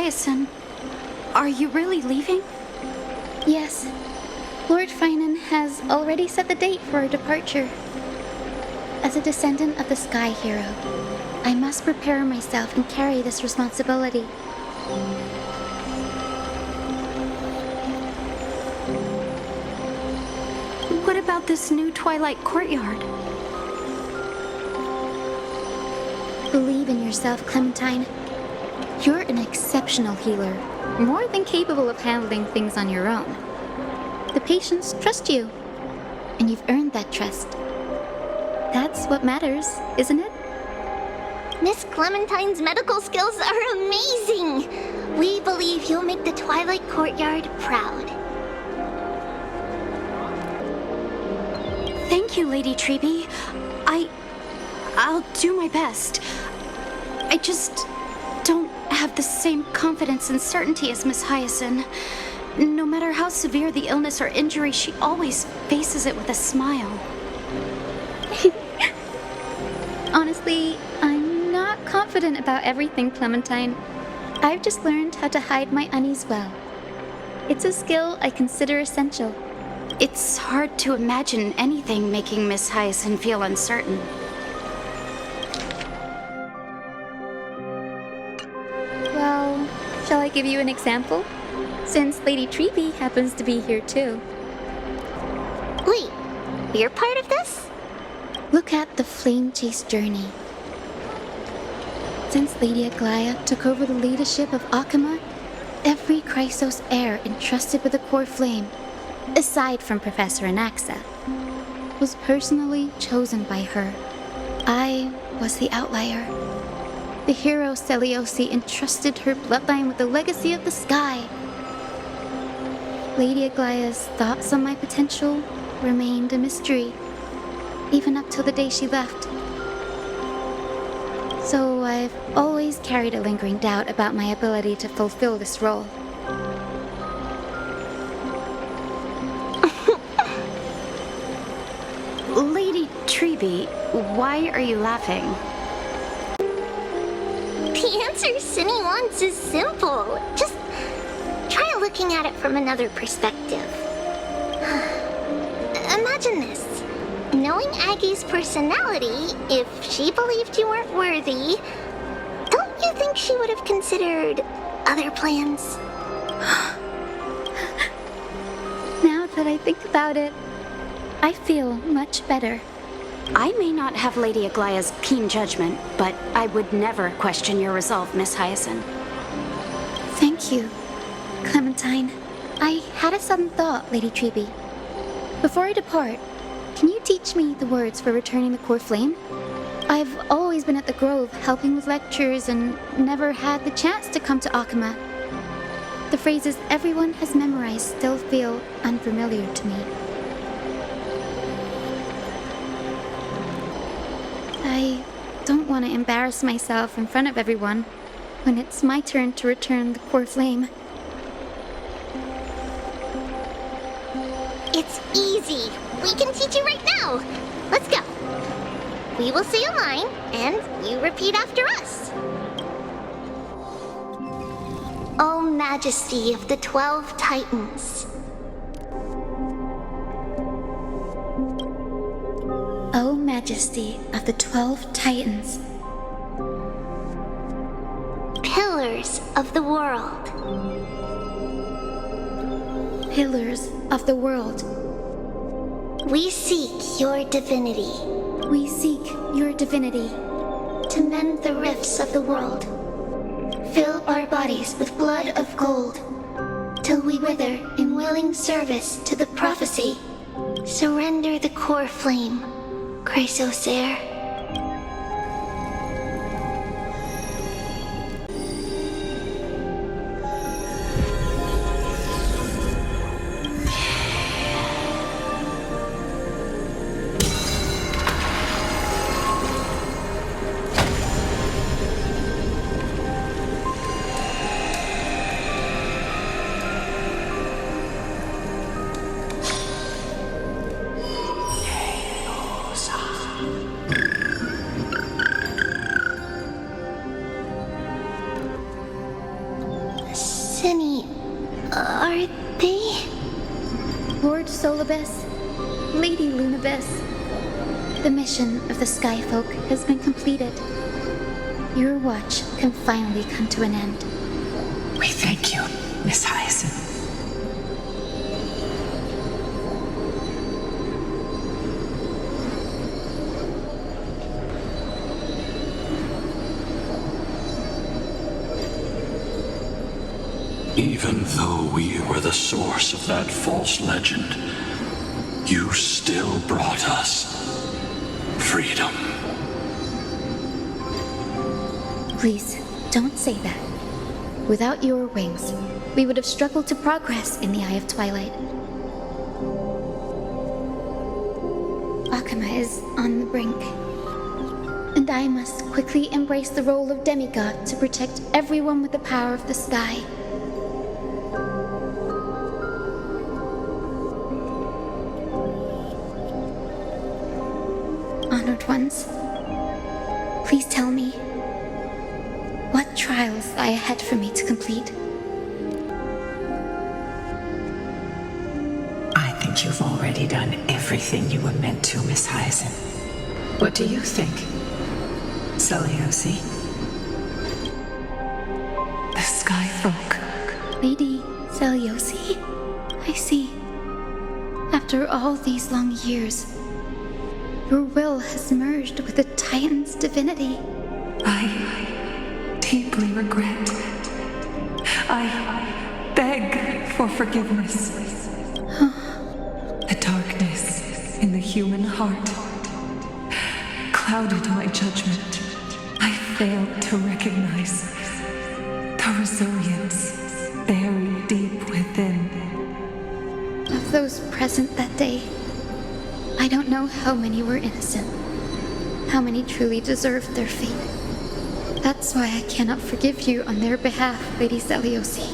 Hyacinth, are you really leaving? Yes. Lord Finan has already set the date for our departure. As a descendant of the Sky Hero, I must prepare myself and carry this responsibility. What about this new Twilight Courtyard? Believe in yourself, Clementine. You're an exceptional healer, more than capable of handling things on your own. The patients trust you, and you've earned that trust. That's what matters, isn't it? Miss Clementine's medical skills are amazing! We believe you'll make the Twilight Courtyard proud. Thank you, Lady Treby. I'll do my best. I just don't have the same confidence and certainty as Miss Hyacinth. No matter how severe the illness or injury, she always faces it with a smile. Honestly, I'm not confident about everything, Clementine. I've just learned how to hide my unease well. It's a skill I consider essential. It's hard to imagine anything making Miss Hyacinth feel uncertain. Well, shall I give you an example? Since Lady Treby happens to be here too. Wait, you're part of this? Look at the Flame Chase journey. Since Lady Aglaya took over the leadership of Akama, every Chrysos heir entrusted with the core flame, aside from Professor Anaxa, was personally chosen by her. I was the outlier. The hero Celiosi entrusted her bloodline with the legacy of the sky. Lady Aglaya's thoughts on my potential remained a mystery, even up till the day she left. So I've always carried a lingering doubt about my ability to fulfill this role. Lady Treby, why are you laughing? The answer Cindy wants is simple. Just try looking at it from another perspective. Imagine this. Knowing Aggie's personality, if she believed you weren't worthy, don't you think she would have considered other plans? Now that I think about it, I feel much better. I may not have Lady Aglaya's keen judgment, but I would never question your resolve, Miss Hyacinth. Thank you, Clementine. I had a sudden thought, Lady Treby. Before I depart, can you teach me the words for returning the core flame? I've always been at the Grove helping with lectures and never had the chance to come to Akama. The phrases everyone has memorized still feel unfamiliar to me. I don't want to embarrass myself in front of everyone when it's my turn to return the core flame. It's easy. We can teach you right now. Let's go. We will say a line, and you repeat after us. O Majesty of the 12 Titans. O Majesty of the 12 Titans. Pillars of the world. Pillars of the world. We seek your divinity. We seek your divinity. To mend the rifts of the world. Fill our bodies with blood of gold. Till we wither in willing service to the prophecy. Surrender the core flame, Chrysos heir. Are they? Lord Solibus, Lady Lunabis, the mission of the Skyfolk has been completed. Your watch can finally come to an end. We thank you, Miss Hyacinth. Even though we were the source of that false legend, you still brought us freedom. Please, don't say that. Without your wings, we would have struggled to progress in the Eye of Twilight. Akama is on the brink, and I must quickly embrace the role of demigod to protect everyone with the power of the sky. Honored ones, please tell me what trials lie ahead for me to complete. I think you've already done everything you were meant to, Miss Hyacinth. What do you think, Seliosi? The Skyfolk. Lady Seliosi? I see. After all these long years, your will has merged with the Titan's divinity. I deeply regret. I beg for forgiveness. The darkness in the human heart clouded my judgment. I failed to recognize the resilience buried deep within. Of those present that day, I don't know how many were innocent, how many truly deserved their fate. That's why I cannot forgive you on their behalf, Lady Seliosi.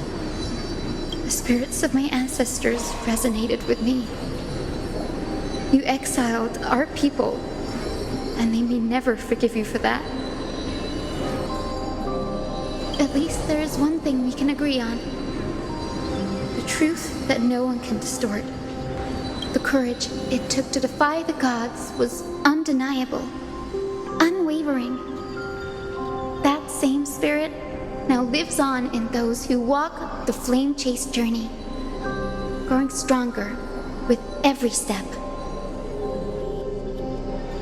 The spirits of my ancestors resonated with me. You exiled our people, and they may never forgive you for that. At least there is one thing we can agree on. The truth that no one can distort. The courage it took to defy the gods was undeniable, unwavering. That same spirit now lives on in those who walk the flame-chased journey, growing stronger with every step.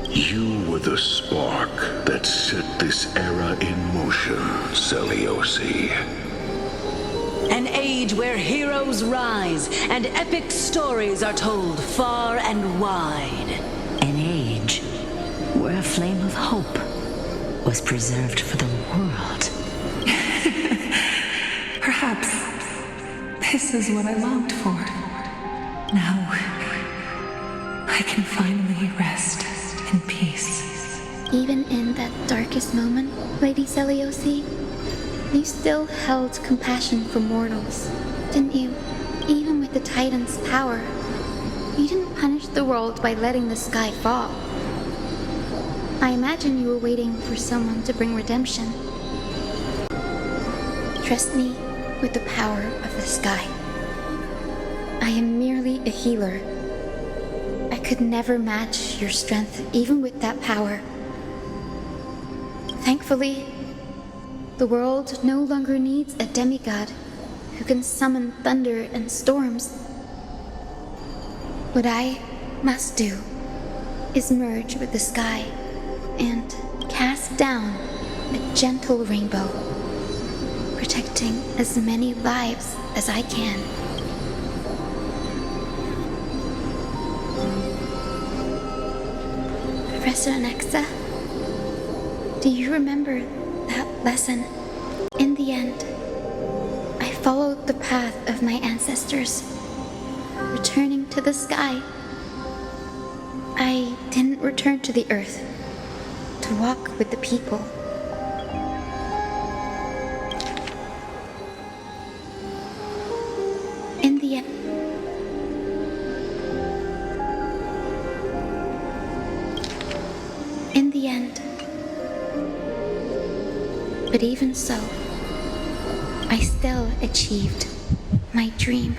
You were the spark that set this era in motion, Seliosi. An age where heroes rise and epic stories are told far and wide. An age where a flame of hope was preserved for the world. Perhaps this is what I longed for. Now, I can finally rest in peace. Even in that darkest moment, Lady Seliosi, you still held compassion for mortals, didn't you? Even with the Titan's power, you didn't punish the world by letting the sky fall. I imagine you were waiting for someone to bring redemption. Trust me with the power of the sky. I am merely a healer. I could never match your strength even with that power. Thankfully, the world no longer needs a demigod who can summon thunder and storms. What I must do is merge with the sky and cast down a gentle rainbow, protecting as many lives as I can. Professor Nexa, do you remember that lesson? In the end, I followed the path of my ancestors, returning to the sky. I didn't return to the earth to walk with the people. In the end, but even so, I still achieved my dream.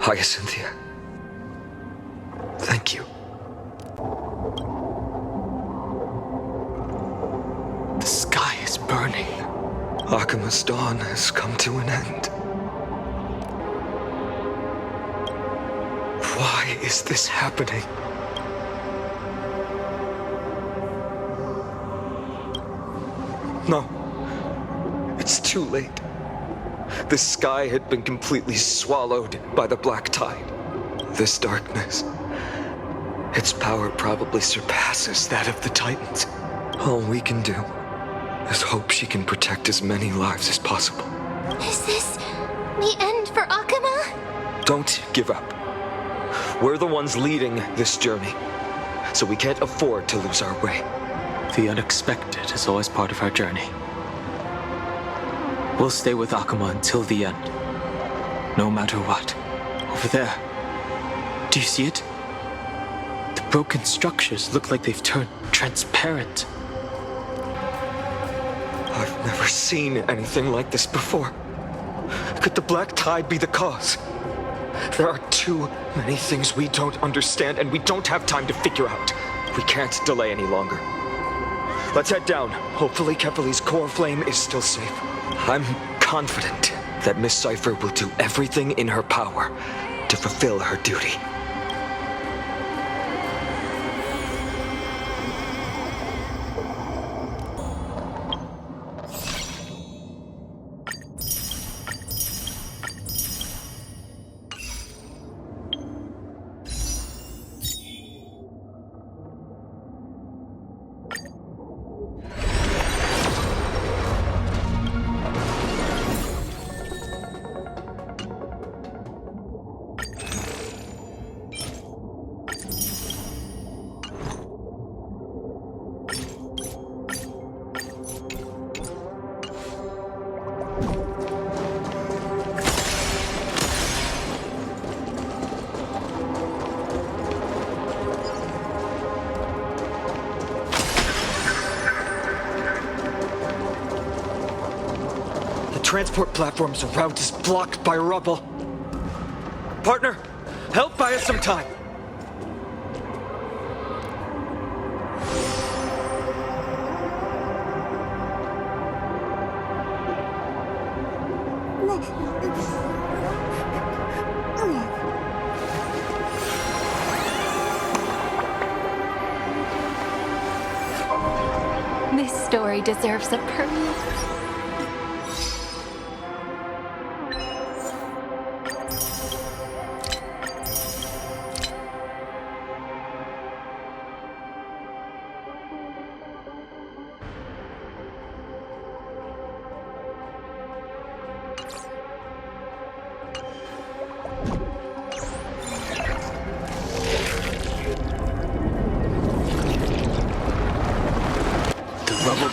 Hyacinthia. Thank you. The sky is burning. Akima's dawn has come to an end. Why is this happening? No. It's too late. The sky had been completely swallowed by the black tide. This darkness, its power probably surpasses that of the Titans. All we can do is hope she can protect as many lives as possible. Is this the end for Akuma? Don't give up. We're the ones leading this journey, so we can't afford to lose our way. The unexpected is always part of our journey. We'll stay with Akuma until the end. No matter what. Over there. Do you see it? The broken structures look like they've turned transparent. I've never seen anything like this before. Could the black tide be the cause? There are too many things we don't understand, and we don't have time to figure out. We can't delay any longer. Let's head down. Hopefully Kepali's core flame is still safe. I'm confident that Miss Cypher will do everything in her power to fulfill her duty. Transport platform's route is blocked by rubble. Partner, help buy us some time. This story deserves a perfect...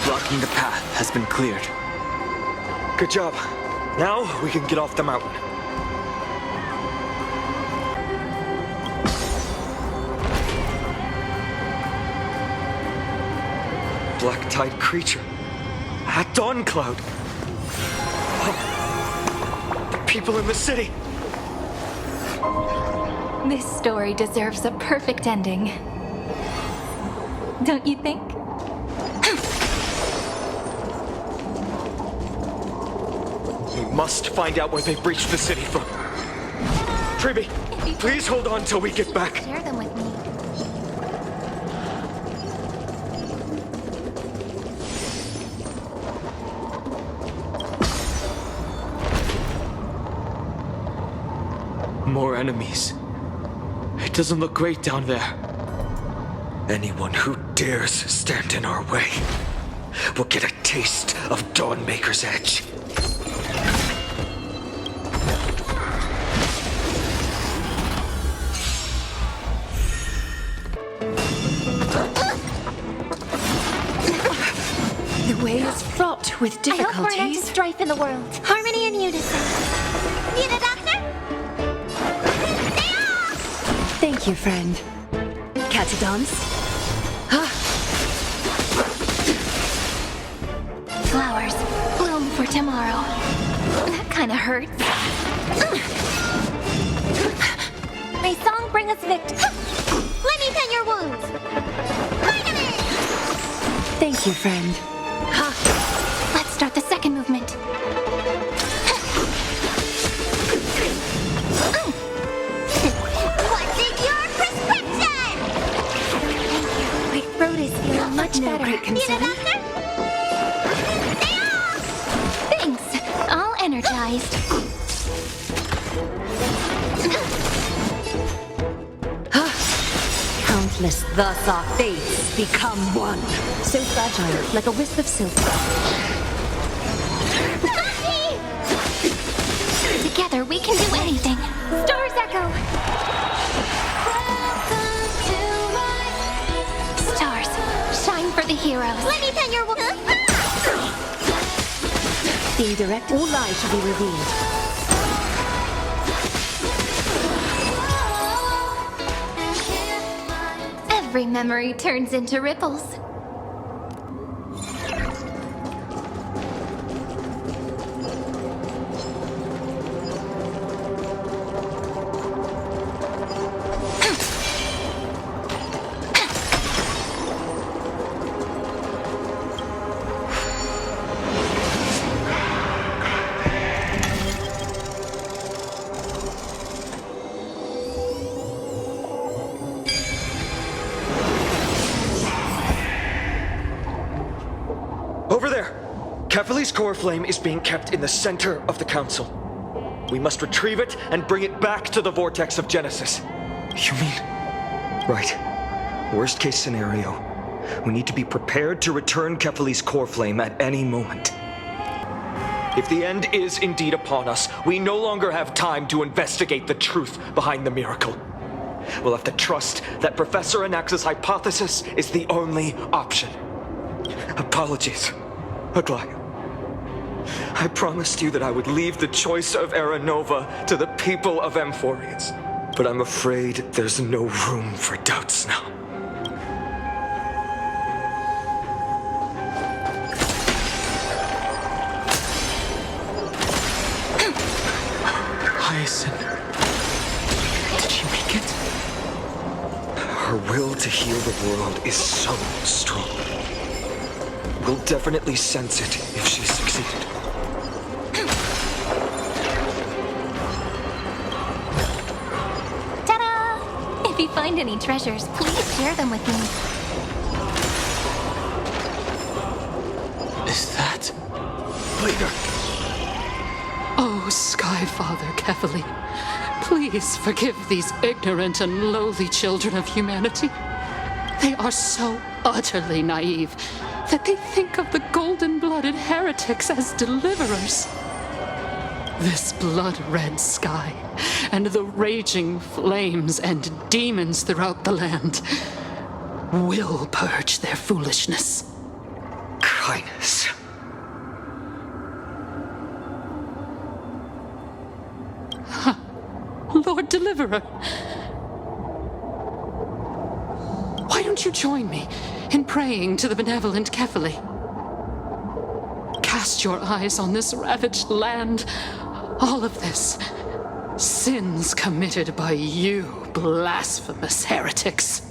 Blocking the path has been cleared. Good job. Now we can get off the mountain. Black tide creature. At Dawn Cloud. Oh, the people in the city. This story deserves a perfect ending. Don't you think? We must find out where they've breached the city from. Triby, please hold on till we get back. Share them with me. More enemies. It doesn't look great down there. Anyone who dares stand in our way will get a taste of Dawnmaker's edge. The way is fraught with I hope we're not to difficulties. strife in the world. Harmony and unison. Need a doctor? Thank you, friend. Catadons. flowers bloom for tomorrow. That kinda hurts. May song bring us victory. Let me tend your wounds. Vitamin! Thank you, friend. Let's start the second movement. What's in your prescription? My throat is feeling much better. Need a doctor? Stay off! Thanks. All energized. Countless thus our fates become one. So fragile, like a wisp of silk. Together we can do anything. Stars echo. Stars, shine for the heroes. Let me tend your wound. Being direct, all lies should be revealed. Every memory turns into ripples. Over there! Kefali's core flame is being kept in the center of the council. We must retrieve it and bring it back to the vortex of Genesis. You mean? Right. Worst case scenario. We need to be prepared to return Kefali's core flame at any moment. If the end is indeed upon us, we no longer have time to investigate the truth behind the miracle. We'll have to trust that Professor Anax's hypothesis is the only option. Apologies, Aglaia. I promised you that I would leave the choice of Era Nova to the people of Amphorius. But I'm afraid there's no room for doubts now. Hyacinth. Did she make it? Her will to heal the world is so strong. We'll definitely sense it if she succeeded. Ta-da! If you find any treasures, please share them with me. Is that... Later. Oh, Skyfather Kefali, please forgive these ignorant and lowly children of humanity. They are so utterly naive that they think of the golden-blooded heretics as deliverers. This blood-red sky and the raging flames and demons throughout the land will purge their foolishness. Kindness. Lord Deliverer, why don't you join me in praying to the benevolent Kefali? Cast your eyes on this ravaged land. All of this, sins committed by you, blasphemous heretics.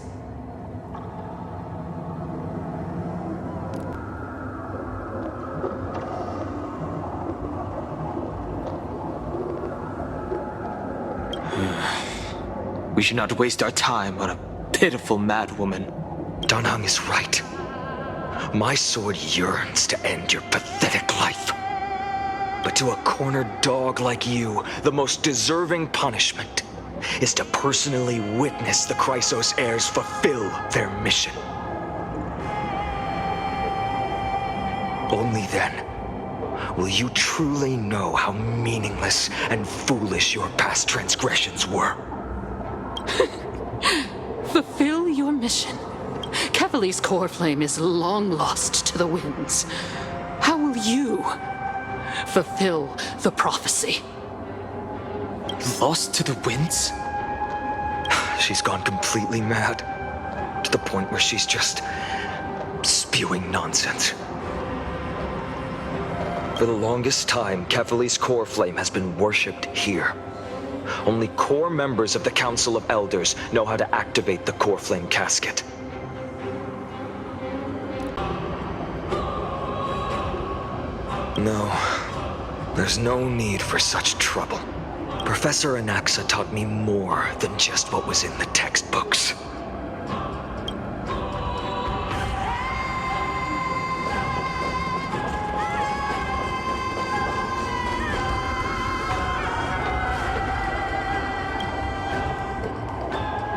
We should not waste our time on a pitiful madwoman. Danhang is right. My sword yearns to end your pathetic life. But to a cornered dog like you, the most deserving punishment is to personally witness the Chrysos heirs fulfill their mission. Only then will you truly know how meaningless and foolish your past transgressions were. Fulfill your mission. Kefali's core flame is long lost to the winds. How will you fulfill the prophecy? Lost to the winds? She's gone completely mad. To the point where she's just spewing nonsense. For the longest time, Kefali's core flame has been worshipped here. Only core members of the Council of Elders know how to activate the core flame casket. No, there's no need for such trouble. Professor Anaxa taught me more than just what was in the textbooks.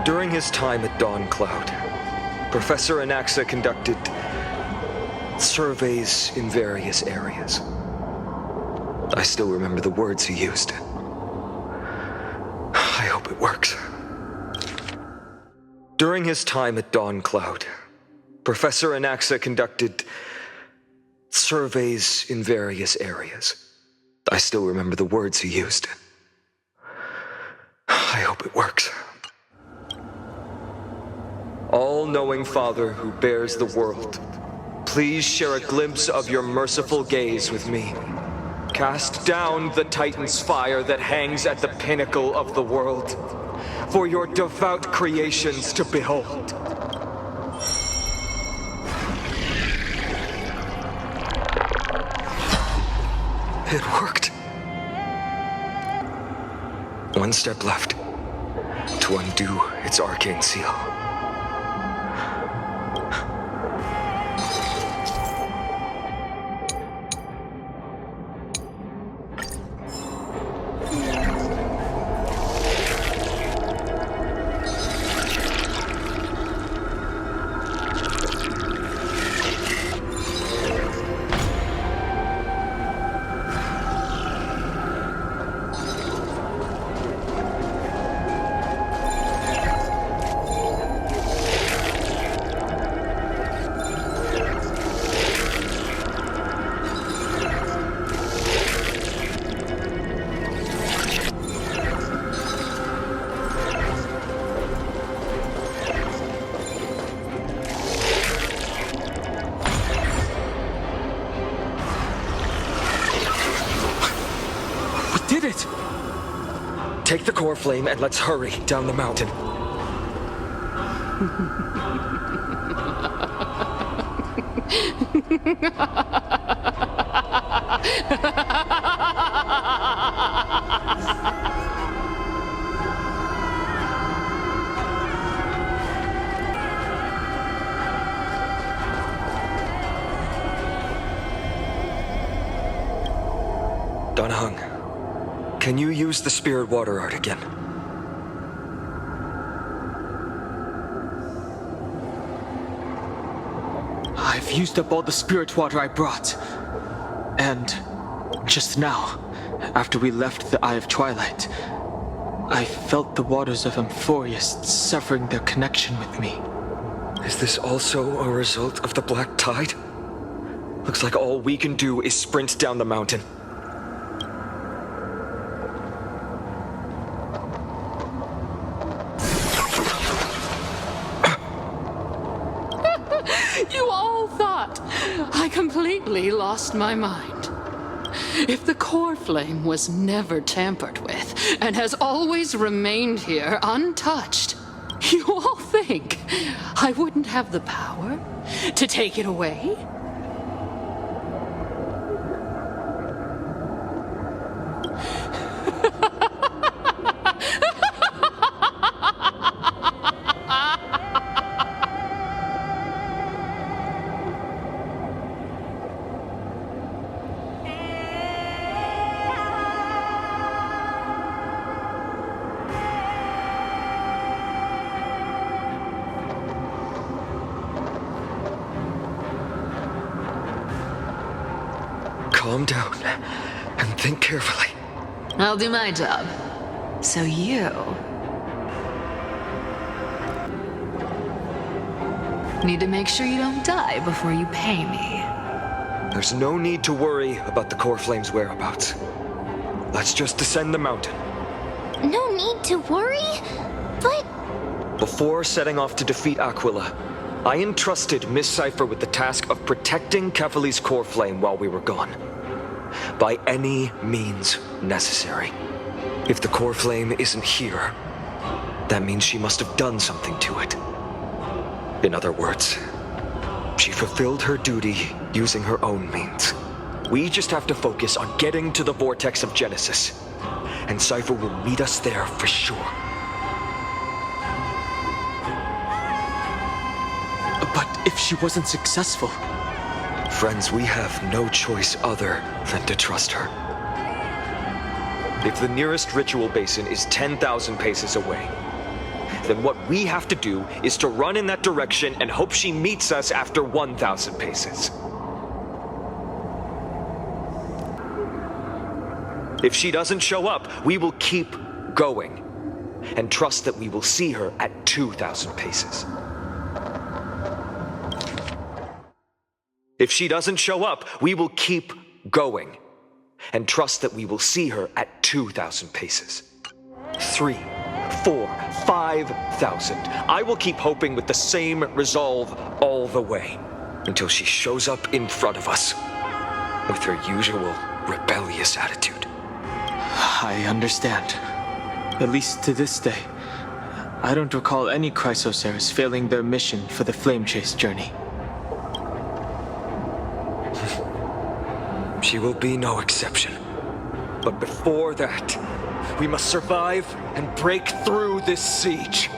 During his time at Dawn Cloud, Professor Anaxa conducted surveys in various areas. I still remember the words he used. I hope it works. During his time at Dawn Cloud, Professor Anaxa conducted surveys in various areas. I still remember the words he used. I hope it works. All-knowing Father who bears the world, please share a glimpse of your merciful gaze with me. Cast down the Titan's fire that hangs at the pinnacle of the world, for your devout creations to behold. It worked. One step left to undo its arcane seal. Take the core flame and let's hurry down the mountain. Donahung, can you use the spirit water art again? I've used up all the spirit water I brought. And just now, after we left the Eye of Twilight, I felt the waters of Amphorius severing their connection with me. Is this also a result of the Black Tide? Looks like all we can do is sprint down the mountain. You all thought I completely lost my mind. If the core flame was never tampered with and has always remained here untouched, you all think I wouldn't have the power to take it away? Calm down and think carefully. I'll do my job. So you need to make sure you don't die before you pay me. There's no need to worry about the core flame's whereabouts. Let's just descend the mountain. No need to worry? But... Before setting off to defeat Aquila, I entrusted Miss Cipher with the task of protecting Kefali's core flame while we were gone. by any means necessary. If the core flame isn't here, that means she must have done something to it. In other words, she fulfilled her duty using her own means. We just have to focus on getting to the vortex of Genesis, and Cypher will meet us there for sure. But if she wasn't successful... Friends, we have no choice other than to trust her. If the nearest ritual basin is 10,000 paces away, then what we have to do is to run in that direction and hope she meets us after 1,000 paces. If she doesn't show up, we will keep going and trust that we will see her at 2,000 paces. If she doesn't show up, we will keep going and trust that we will see her at 2,000 paces. 3, 4, 5,000. I will keep hoping with the same resolve all the way until she shows up in front of us with her usual rebellious attitude. I understand. At least to this day. I don't recall any Chrysoceres failing their mission for the Flame Chase journey. She will be no exception. But before that, we must survive and break through this siege.